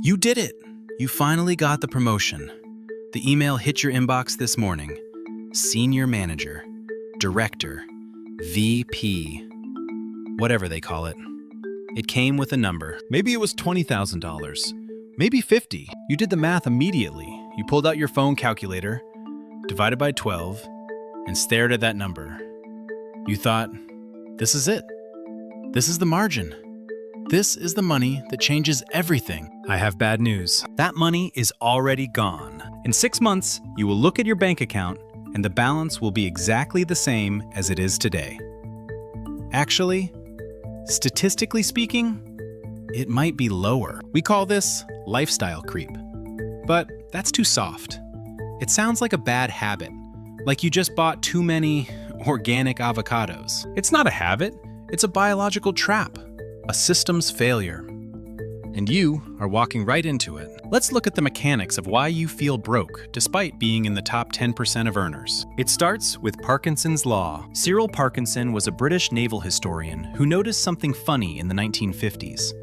You did it! You finally got the promotion. The email hit your inbox this morning. Senior manager, director, VP, whatever they call it. It came with a number. Maybe it was $20,000. Maybe 50. You did the math immediately. You pulled out your phone calculator, divided by 12, and stared at that number. You thought, this is it. This is the margin. This is the money that changes everything. I have bad news. That money is already gone. In 6 months, you will look at your bank account and the balance will be exactly the same as it is today. Actually, statistically speaking, it might be lower. We call this lifestyle creep. But that's too soft. It sounds like a bad habit, like you just bought too many organic avocados. It's not a habit, it's a biological trap, a systems failure. And you are walking right into it. Let's look at the mechanics of why you feel broke despite being in the top 10% of earners. It starts with Parkinson's Law. Cyril Parkinson was a British naval historian who noticed something funny in the 1950s.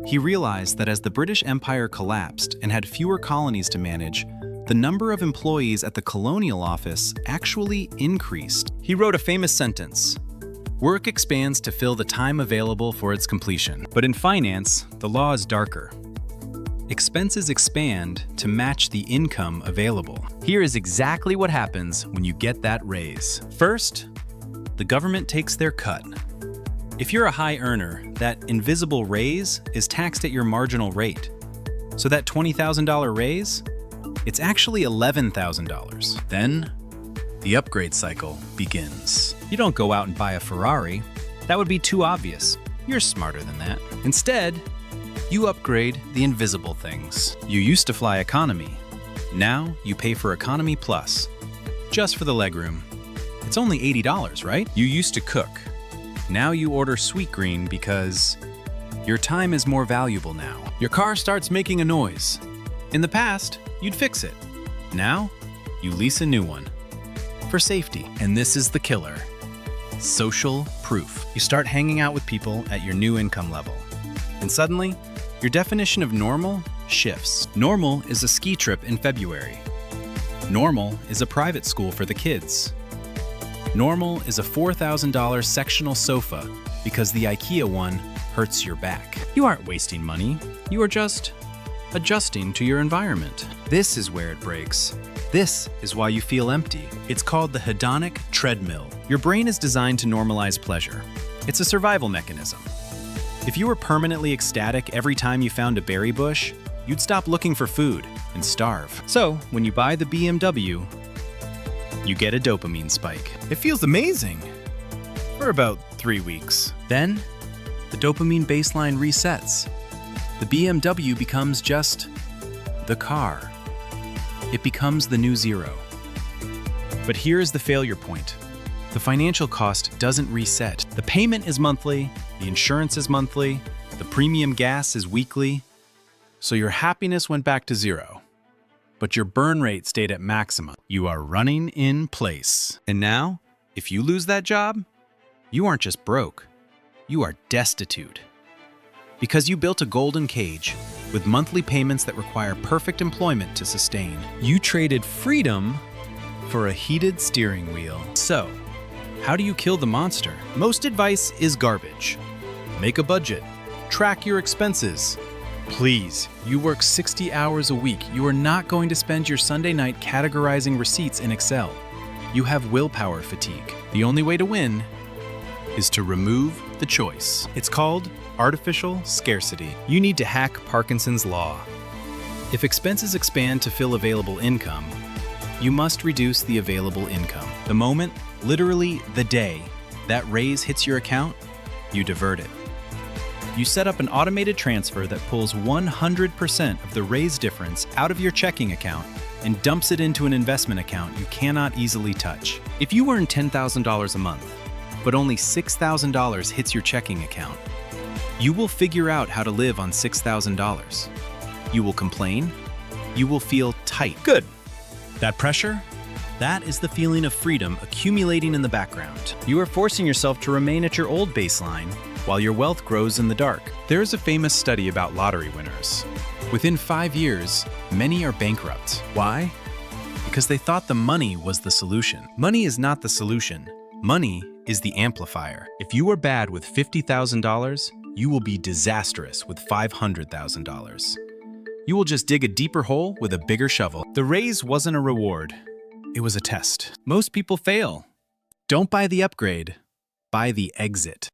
He realized that as the British Empire collapsed and had fewer colonies to manage, the number of employees at the colonial office actually increased. He wrote a famous sentence: "Work expands to fill the time available for its completion." But in finance, the law is darker. Expenses expand to match the income available. Here is exactly what happens when you get that raise. First, the government takes their cut. If you're a high earner, that invisible raise is taxed at your marginal rate. So that $20,000 raise, it's actually $11,000. Then, the upgrade cycle begins. You don't go out and buy a Ferrari. That would be too obvious. You're smarter than that. Instead, you upgrade the invisible things. You used to fly economy. Now you pay for economy plus, just for the legroom. It's only $80, right? You used to cook. Now you order sweet green because your time is more valuable now. Your car starts making a noise. In the past, you'd fix it. Now, you lease a new one for safety. And this is the killer: social proof. You start hanging out with people at your new income level. And suddenly, your definition of normal shifts. Normal is a ski trip in February. Normal is a private school for the kids. Normal is a $4,000 sectional sofa because the IKEA one hurts your back. You aren't wasting money. You are just adjusting to your environment. This is where it breaks. This is why you feel empty. It's called the hedonic treadmill. Your brain is designed to normalize pleasure. It's a survival mechanism. If you were permanently ecstatic every time you found a berry bush, you'd stop looking for food and starve. So, when you buy the BMW, you get a dopamine spike. It feels amazing for about 3 weeks. Then, the dopamine baseline resets. The BMW becomes just the car. It becomes the new zero. But here's the failure point. The financial cost doesn't reset. The payment is monthly, the insurance is monthly, the premium gas is weekly. So your happiness went back to zero, but your burn rate stayed at maximum. You are running in place. And now, if you lose that job, you aren't just broke, you are destitute. Because you built a golden cage with monthly payments that require perfect employment to sustain. You traded freedom for a heated steering wheel. So, how do you kill the monster? Most advice is garbage. Make a budget. Track your expenses. Please, you work 60 hours a week. You are not going to spend your Sunday night categorizing receipts in Excel. You have willpower fatigue. The only way to win is to remove the choice. It's called artificial scarcity. You need to hack Parkinson's Law. If expenses expand to fill available income, you must reduce the available income. The moment, literally the day, that raise hits your account, you divert it. You set up an automated transfer that pulls 100% of the raise difference out of your checking account and dumps it into an investment account you cannot easily touch. If you earn $10,000 a month, but only $6,000 hits your checking account, you will figure out how to live on $6,000. You will complain. You will feel tight. Good. That pressure? That is the feeling of freedom accumulating in the background. You are forcing yourself to remain at your old baseline while your wealth grows in the dark. There is a famous study about lottery winners. Within 5 years, many are bankrupt. Why? Because they thought the money was the solution. Money is not the solution. Money is the amplifier. If you are bad with $50,000, you will be disastrous with $500,000. You will just dig a deeper hole with a bigger shovel. The raise wasn't a reward. It was a test. Most people fail. Don't buy the upgrade. Buy the exit.